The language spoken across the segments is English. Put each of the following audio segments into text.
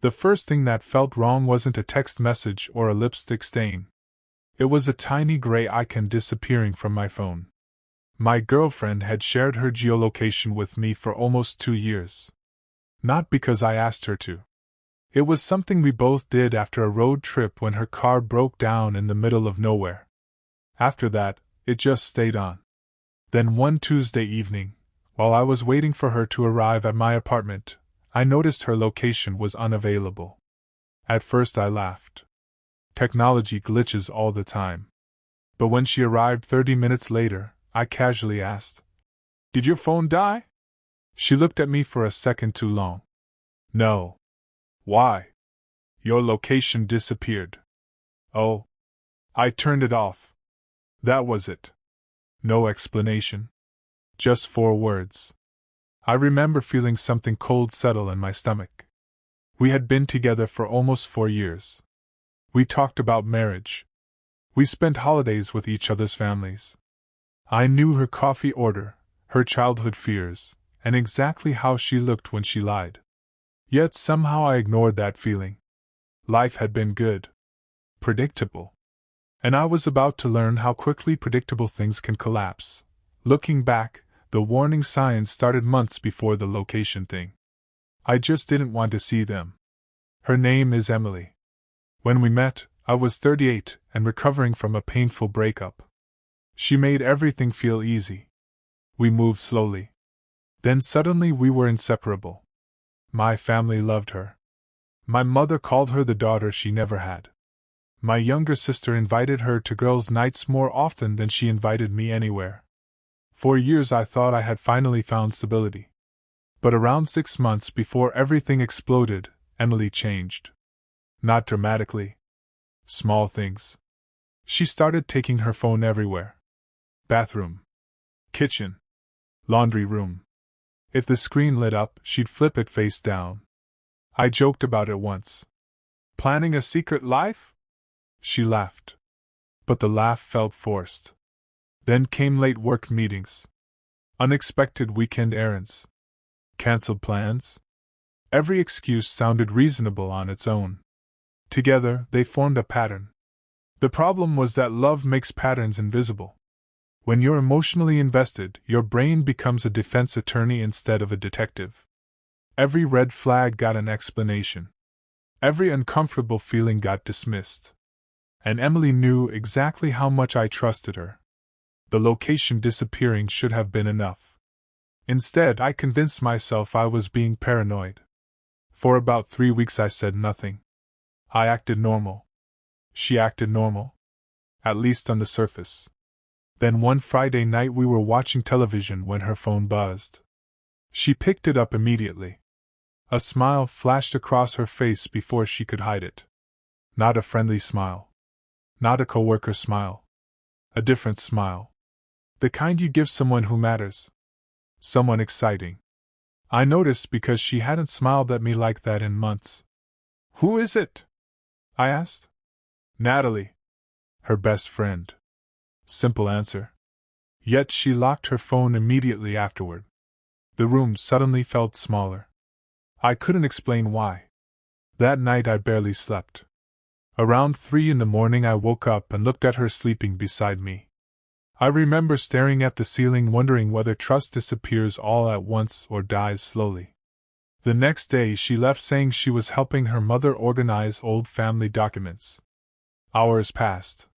The first thing that felt wrong wasn't a text message or a lipstick stain. It was a tiny gray icon disappearing from my phone. My girlfriend had shared her geolocation with me for almost 2 years. Not because I asked her to. It was something we both did after a road trip when her car broke down in the middle of nowhere. After that, it just stayed on. Then one Tuesday evening, while I was waiting for her to arrive at my apartment, I noticed her location was unavailable. At first I laughed. Technology glitches all the time. But when she arrived 30 minutes later, I casually asked, "Did your phone die?" She looked at me for a second too long. "No." "Why?" "Your location disappeared." "Oh." I turned it off. That was it. No explanation. Just 4 words. I remember feeling something cold settle in my stomach. We had been together for almost 4 years. We talked about marriage. We spent holidays with each other's families. I knew her coffee order, her childhood fears, and exactly how she looked when she lied. Yet somehow I ignored that feeling. Life had been good. Predictable. And I was about to learn how quickly predictable things can collapse. Looking back, the warning signs started months before the location thing. I just didn't want to see them. Her name is Emily. When we met, I was 38 and recovering from a painful breakup. She made everything feel easy. We moved slowly. Then suddenly we were inseparable. My family loved her. My mother called her the daughter she never had. My younger sister invited her to girls' nights more often than she invited me anywhere. For years I thought I had finally found stability. But around 6 months before everything exploded, Emily changed. Not dramatically. Small things. She started taking her phone everywhere. Bathroom. Kitchen. Laundry room. If the screen lit up, she'd flip it face down. I joked about it once. "Planning a secret life?" She laughed. But the laugh felt forced. Then came late work meetings. Unexpected weekend errands. Cancelled plans. Every excuse sounded reasonable on its own. Together, they formed a pattern. The problem was that love makes patterns invisible. When you're emotionally invested, your brain becomes a defense attorney instead of a detective. Every red flag got an explanation. Every uncomfortable feeling got dismissed. And Emily knew exactly how much I trusted her. The location disappearing should have been enough. Instead, I convinced myself I was being paranoid. For about 3 weeks I said nothing. I acted normal. She acted normal. At least on the surface. Then one Friday night we were watching television when her phone buzzed. She picked it up immediately. A smile flashed across her face before she could hide it. Not a friendly smile. Not a coworker smile. A different smile. The kind you give someone who matters. Someone exciting. I noticed because she hadn't smiled at me like that in months. "Who is it?" I asked. "Natalie. Her best friend." Simple answer. Yet she locked her phone immediately afterward. The room suddenly felt smaller. I couldn't explain why. That night I barely slept. Around 3 in the morning I woke up and looked at her sleeping beside me. I remember staring at the ceiling wondering whether trust disappears all at once or dies slowly. The next day she left saying she was helping her mother organize old family documents. Hours passed.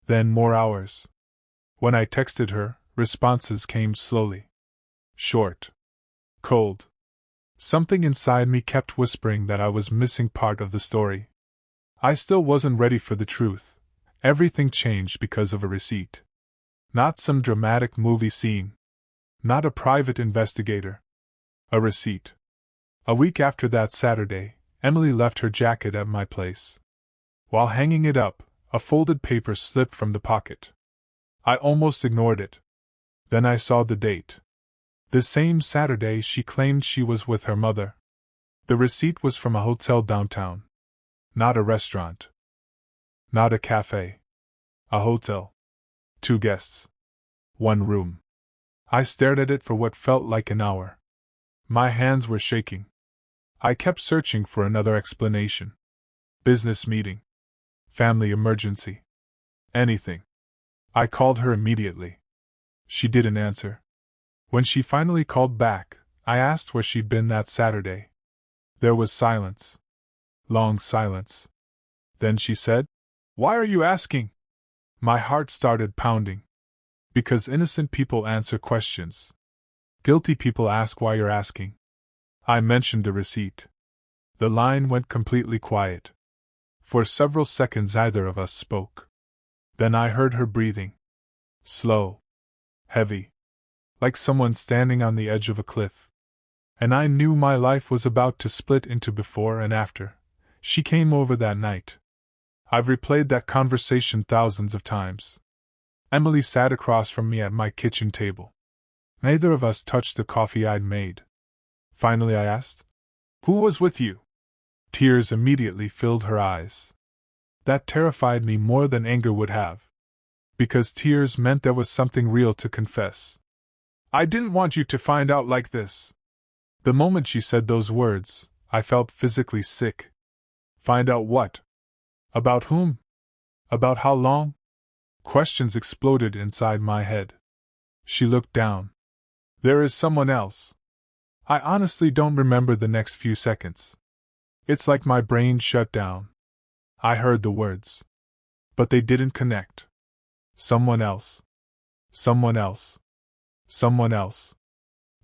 Then more hours. When I texted her, responses came slowly. Short. Cold. Something inside me kept whispering that I was missing part of the story. I still wasn't ready for the truth. Everything changed because of a receipt. Not some dramatic movie scene. Not a private investigator. A receipt. A week after that Saturday, Emily left her jacket at my place. While hanging it up, a folded paper slipped from the pocket. I almost ignored it. Then I saw the date. The same Saturday she claimed she was with her mother. The receipt was from a hotel downtown. Not a restaurant. Not a cafe. A hotel. 2 guests. 1 room. I stared at it for what felt like an hour. My hands were shaking. I kept searching for another explanation. Business meeting. Family emergency. Anything. I called her immediately. She didn't answer. When she finally called back, I asked where she'd been that Saturday. There was silence. Long silence. Then she said, "Why are you asking?" My heart started pounding. Because innocent people answer questions. Guilty people ask why you're asking. I mentioned the receipt. The line went completely quiet. For several seconds neither of us spoke. Then I heard her breathing. Slow. Heavy. Like someone standing on the edge of a cliff. And I knew my life was about to split into before and after. She came over that night. I've replayed that conversation thousands of times. Emily sat across from me at my kitchen table. Neither of us touched the coffee I'd made. Finally I asked, "Who was with you?" Tears immediately filled her eyes. That terrified me more than anger would have. Because tears meant there was something real to confess. "I didn't want you to find out like this." The moment she said those words, I felt physically sick. Find out what? About whom? About how long? Questions exploded inside my head. She looked down. "There is someone else." I honestly don't remember the next few seconds. It's like my brain shut down. I heard the words. But they didn't connect. Someone else. Someone else. Someone else.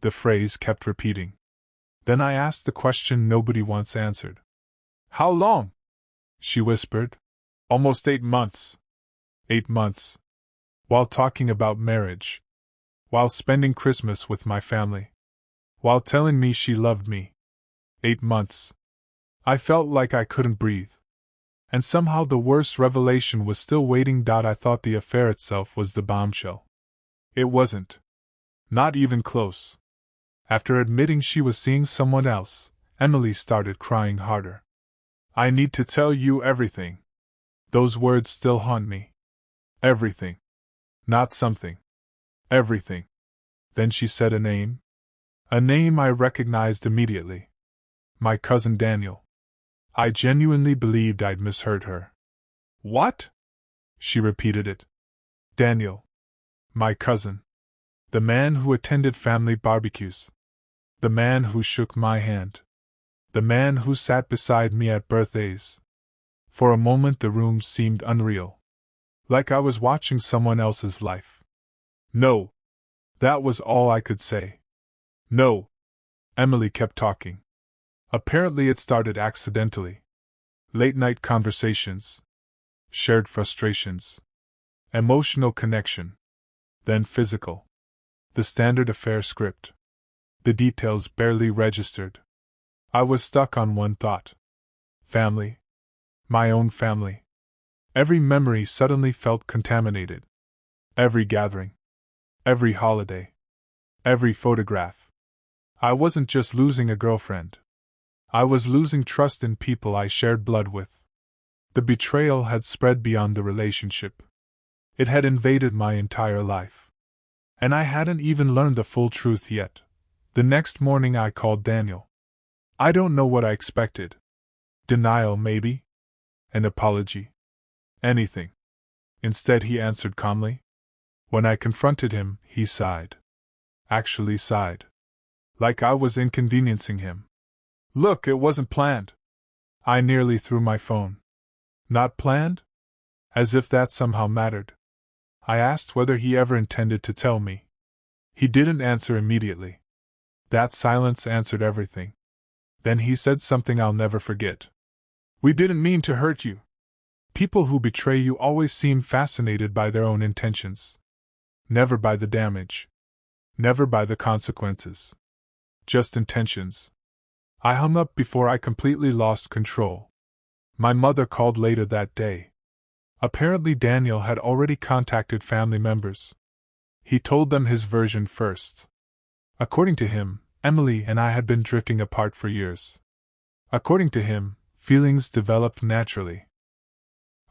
The phrase kept repeating. Then I asked the question nobody once answered. "How long?" She whispered. "Almost 8 months." 8 months. While talking about marriage. While spending Christmas with my family. While telling me she loved me. 8 months. I felt like I couldn't breathe. And somehow the worst revelation was still waiting. I thought the affair itself was the bombshell. It wasn't. Not even close. After admitting she was seeing someone else, Emily started crying harder. "I need to tell you everything." Those words still haunt me. Everything. Not something. Everything. Then she said a name. A name I recognized immediately. My cousin Daniel. I genuinely believed I'd misheard her. "What?" She repeated it. "Daniel. My cousin. The man who attended family barbecues. The man who shook my hand. The man who sat beside me at birthdays." For a moment the room seemed unreal. Like I was watching someone else's life. "No." That was all I could say. "No." Emily kept talking. Apparently it started accidentally. Late-night conversations. Shared frustrations. Emotional connection. Then physical. The standard affair script. The details barely registered. I was stuck on one thought. Family. My own family. Every memory suddenly felt contaminated. Every gathering. Every holiday. Every photograph. I wasn't just losing a girlfriend. I was losing trust in people I shared blood with. The betrayal had spread beyond the relationship. It had invaded my entire life. And I hadn't even learned the full truth yet. The next morning I called Daniel. I don't know what I expected. Denial, maybe? An apology? Anything. Instead, he answered calmly. When I confronted him, he sighed. Actually sighed. Like I was inconveniencing him. "Look, it wasn't planned." I nearly threw my phone. Not planned? As if that somehow mattered. I asked whether he ever intended to tell me. He didn't answer immediately. That silence answered everything. Then he said something I'll never forget. "We didn't mean to hurt you." People who betray you always seem fascinated by their own intentions. Never by the damage. Never by the consequences. Just intentions. I hung up before I completely lost control. My mother called later that day. Apparently Daniel had already contacted family members. He told them his version first. According to him, Emily and I had been drifting apart for years. According to him, feelings developed naturally.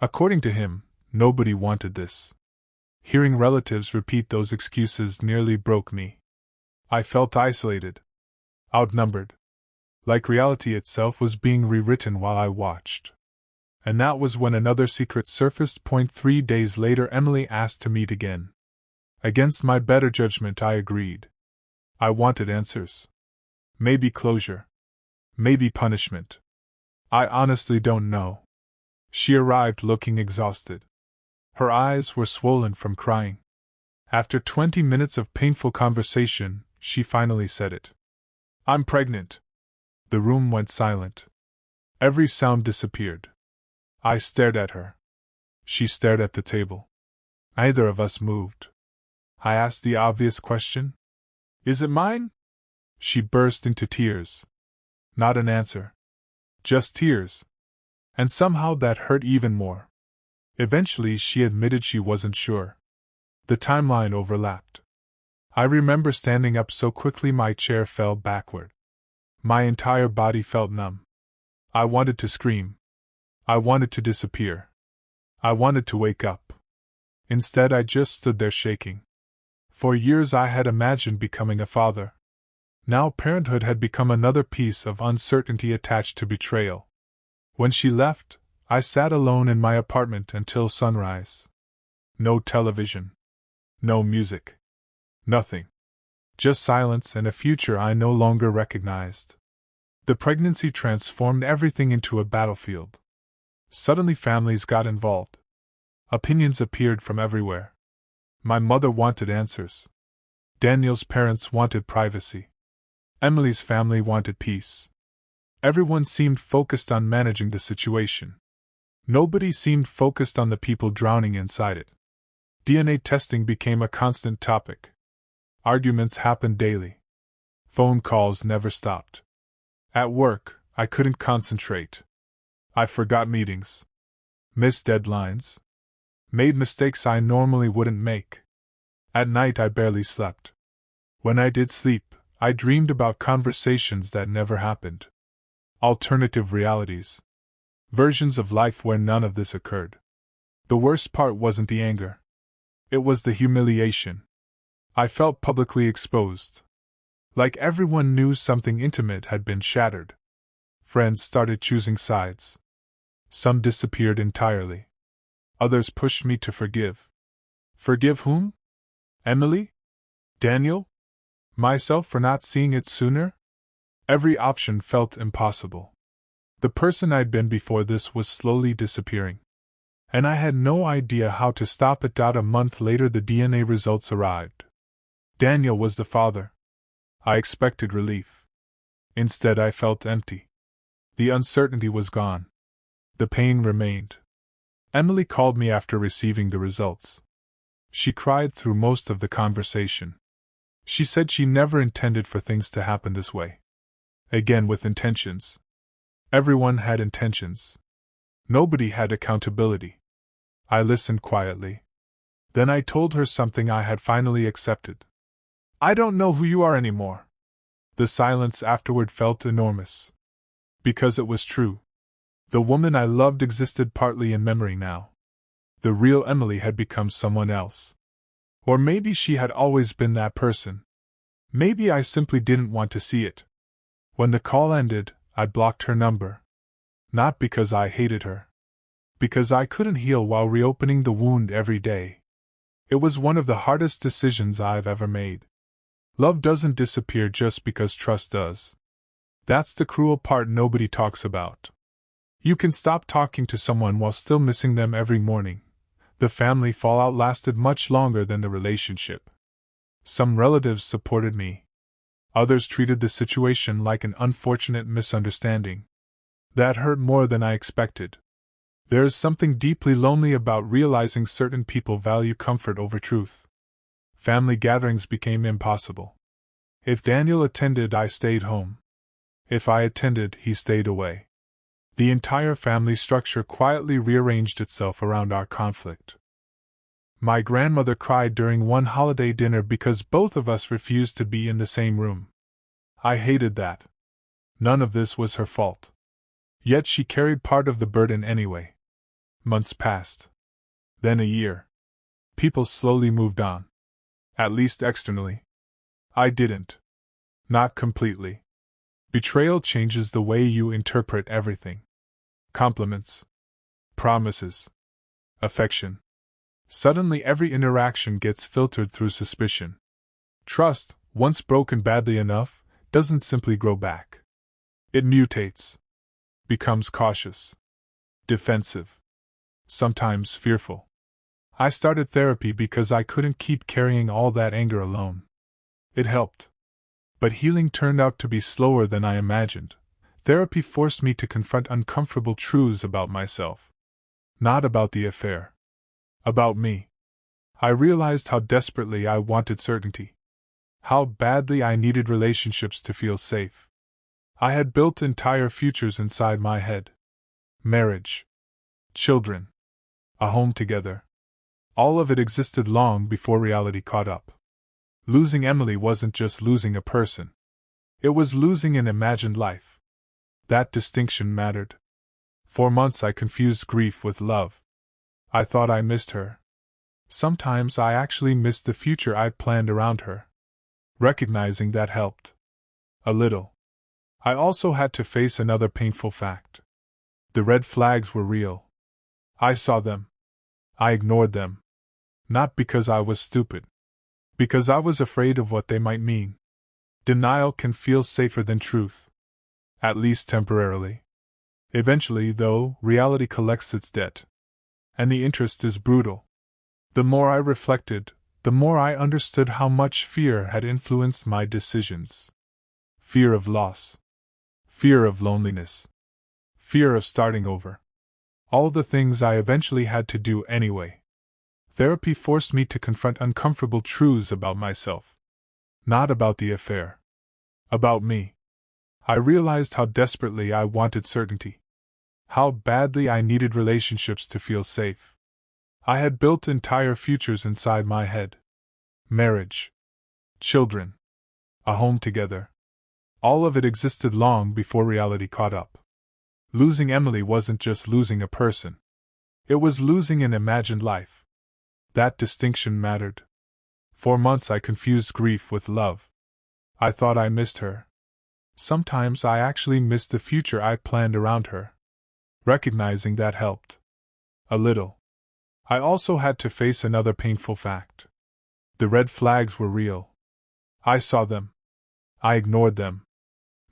According to him, nobody wanted this. Hearing relatives repeat those excuses nearly broke me. I felt isolated. Outnumbered. Like reality itself was being rewritten while I watched. And that was when another secret surfaced. 3 days later, Emily asked to meet again. Against my better judgment, I agreed. I wanted answers. Maybe closure. Maybe punishment. I honestly don't know. She arrived looking exhausted. Her eyes were swollen from crying. After 20 minutes of painful conversation, she finally said it. I'm pregnant. The room went silent. Every sound disappeared. I stared at her. She stared at the table. Neither of us moved. I asked the obvious question. Is it mine? She burst into tears. Not an answer. Just tears. And somehow that hurt even more. Eventually she admitted she wasn't sure. The timeline overlapped. I remember standing up so quickly my chair fell backward. My entire body felt numb. I wanted to scream. I wanted to disappear. I wanted to wake up. Instead, I just stood there shaking. For years I had imagined becoming a father. Now parenthood had become another piece of uncertainty attached to betrayal. When she left, I sat alone in my apartment until sunrise. No television. No music. Nothing. Just silence and a future I no longer recognized. The pregnancy transformed everything into a battlefield. Suddenly families got involved. Opinions appeared from everywhere. My mother wanted answers. Daniel's parents wanted privacy. Emily's family wanted peace. Everyone seemed focused on managing the situation. Nobody seemed focused on the people drowning inside it. DNA testing became a constant topic. Arguments happened daily. Phone calls never stopped. At work, I couldn't concentrate. I forgot meetings. Missed deadlines. Made mistakes I normally wouldn't make. At night I barely slept. When I did sleep, I dreamed about conversations that never happened. Alternative realities. Versions of life where none of this occurred. The worst part wasn't the anger. It was the humiliation. I felt publicly exposed. Like everyone knew something intimate had been shattered. Friends started choosing sides. Some disappeared entirely. Others pushed me to forgive. Forgive whom? Emily? Daniel? Myself for not seeing it sooner? Every option felt impossible. The person I'd been before this was slowly disappearing. And I had no idea how to stop it. A month later, the DNA results arrived. Daniel was the father. I expected relief. Instead, I felt empty. The uncertainty was gone. The pain remained. Emily called me after receiving the results. She cried through most of the conversation. She said she never intended for things to happen this way. Again, with intentions. Everyone had intentions. Nobody had accountability. I listened quietly. Then I told her something I had finally accepted. I don't know who you are anymore. The silence afterward felt enormous. Because it was true. The woman I loved existed partly in memory now. The real Emily had become someone else. Or maybe she had always been that person. Maybe I simply didn't want to see it. When the call ended, I blocked her number. Not because I hated her. Because I couldn't heal while reopening the wound every day. It was one of the hardest decisions I've ever made. Love doesn't disappear just because trust does. That's the cruel part nobody talks about. You can stop talking to someone while still missing them every morning. The family fallout lasted much longer than the relationship. Some relatives supported me. Others treated the situation like an unfortunate misunderstanding. That hurt more than I expected. There is something deeply lonely about realizing certain people value comfort over truth. Family gatherings became impossible. If Daniel attended, I stayed home. If I attended, he stayed away. The entire family structure quietly rearranged itself around our conflict. My grandmother cried during one holiday dinner because both of us refused to be in the same room. I hated that. None of this was her fault. Yet she carried part of the burden anyway. Months passed. Then a year. People slowly moved on. At least externally. I didn't. Not completely. Betrayal changes the way you interpret everything. Compliments, promises, affection. Suddenly every interaction gets filtered through suspicion. Trust, once broken badly enough, doesn't simply grow back. It mutates, becomes cautious, defensive, sometimes fearful. I started therapy because I couldn't keep carrying all that anger alone. It helped. But healing turned out to be slower than I imagined. Therapy forced me to confront uncomfortable truths about myself. Not about the affair. About me. I realized how desperately I wanted certainty. How badly I needed relationships to feel safe. I had built entire futures inside my head. Marriage. Children. A home together. All of it existed long before reality caught up. Losing Emily wasn't just losing a person. It was losing an imagined life. That distinction mattered. For months I confused grief with love. I thought I missed her. Sometimes I actually missed the future I'd planned around her. Recognizing that helped. A little. I also had to face another painful fact. The red flags were real. I saw them. I ignored them. Not because I was stupid. Because I was afraid of what they might mean. Denial can feel safer than truth. At least temporarily. Eventually, though, reality collects its debt. And the interest is brutal. The more I reflected, the more I understood how much fear had influenced my decisions. Fear of loss. Fear of loneliness. Fear of starting over. All the things I eventually had to do anyway. Therapy forced me to confront uncomfortable truths about myself. Not about the affair. About me. I realized how desperately I wanted certainty. How badly I needed relationships to feel safe. I had built entire futures inside my head. Marriage. Children. A home together. All of it existed long before reality caught up. Losing Emily wasn't just losing a person. It was losing an imagined life. That distinction mattered. For months I confused grief with love. I thought I missed her. Sometimes I actually missed the future I planned around her. Recognizing that helped. A little. I also had to face another painful fact. The red flags were real. I saw them. I ignored them.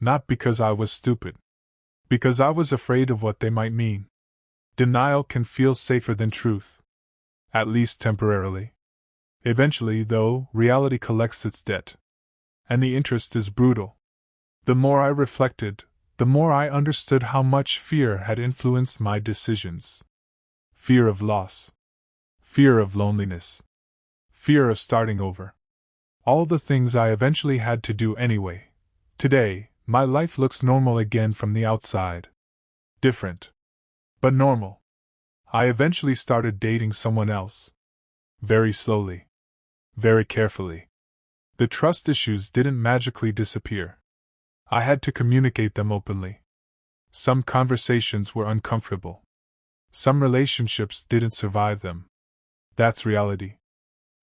Not because I was stupid. Because I was afraid of what they might mean. Denial can feel safer than truth. At least temporarily. Eventually, though, reality collects its debt. And the interest is brutal. The more I reflected, the more I understood how much fear had influenced my decisions. Fear of loss. Fear of loneliness. Fear of starting over. All the things I eventually had to do anyway. Today, my life looks normal again from the outside. Different. But normal. I eventually started dating someone else. Very slowly. Very carefully. The trust issues didn't magically disappear. I had to communicate them openly. Some conversations were uncomfortable. Some relationships didn't survive them. That's reality.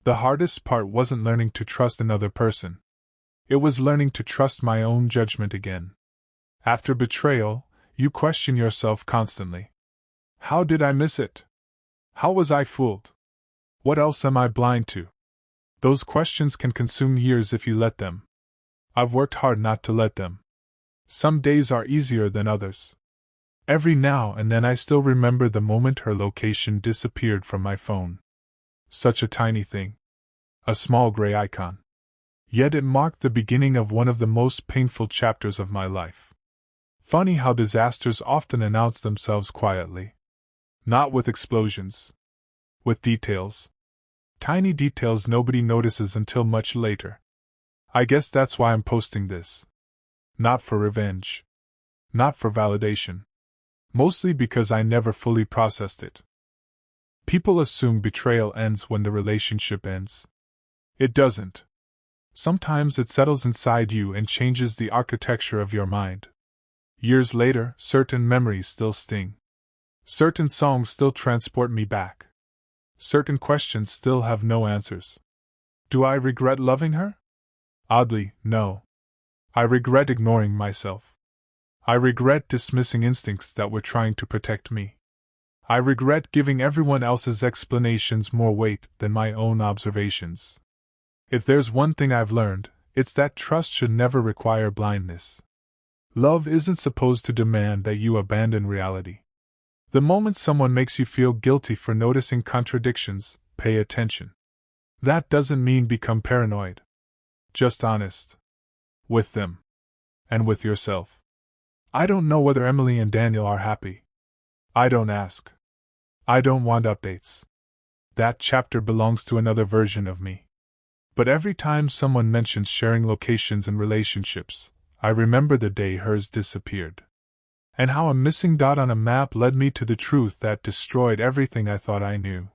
The hardest part wasn't learning to trust another person. It was learning to trust my own judgment again. After betrayal, you question yourself constantly. How did I miss it? How was I fooled? What else am I blind to? Those questions can consume years if you let them. I've worked hard not to let them. Some days are easier than others. Every now and then I still remember the moment her location disappeared from my phone. Such a tiny thing. A small gray icon. Yet it marked the beginning of one of the most painful chapters of my life. Funny how disasters often announce themselves quietly. Not with explosions. With details. Tiny details nobody notices until much later. I guess that's why I'm posting this. Not for revenge. Not for validation. Mostly because I never fully processed it. People assume betrayal ends when the relationship ends. It doesn't. Sometimes it settles inside you and changes the architecture of your mind. Years later, certain memories still sting. Certain songs still transport me back. Certain questions still have no answers. Do I regret loving her? Oddly, no. I regret ignoring myself. I regret dismissing instincts that were trying to protect me. I regret giving everyone else's explanations more weight than my own observations. If there's one thing I've learned, it's that trust should never require blindness. Love isn't supposed to demand that you abandon reality. The moment someone makes you feel guilty for noticing contradictions, pay attention. That doesn't mean become paranoid. Just honest. With them. And with yourself. I don't know whether Emily and Daniel are happy. I don't ask. I don't want updates. That chapter belongs to another version of me. But every time someone mentions sharing locations and relationships, I remember the day hers disappeared. And how a missing dot on a map led me to the truth that destroyed everything I thought I knew.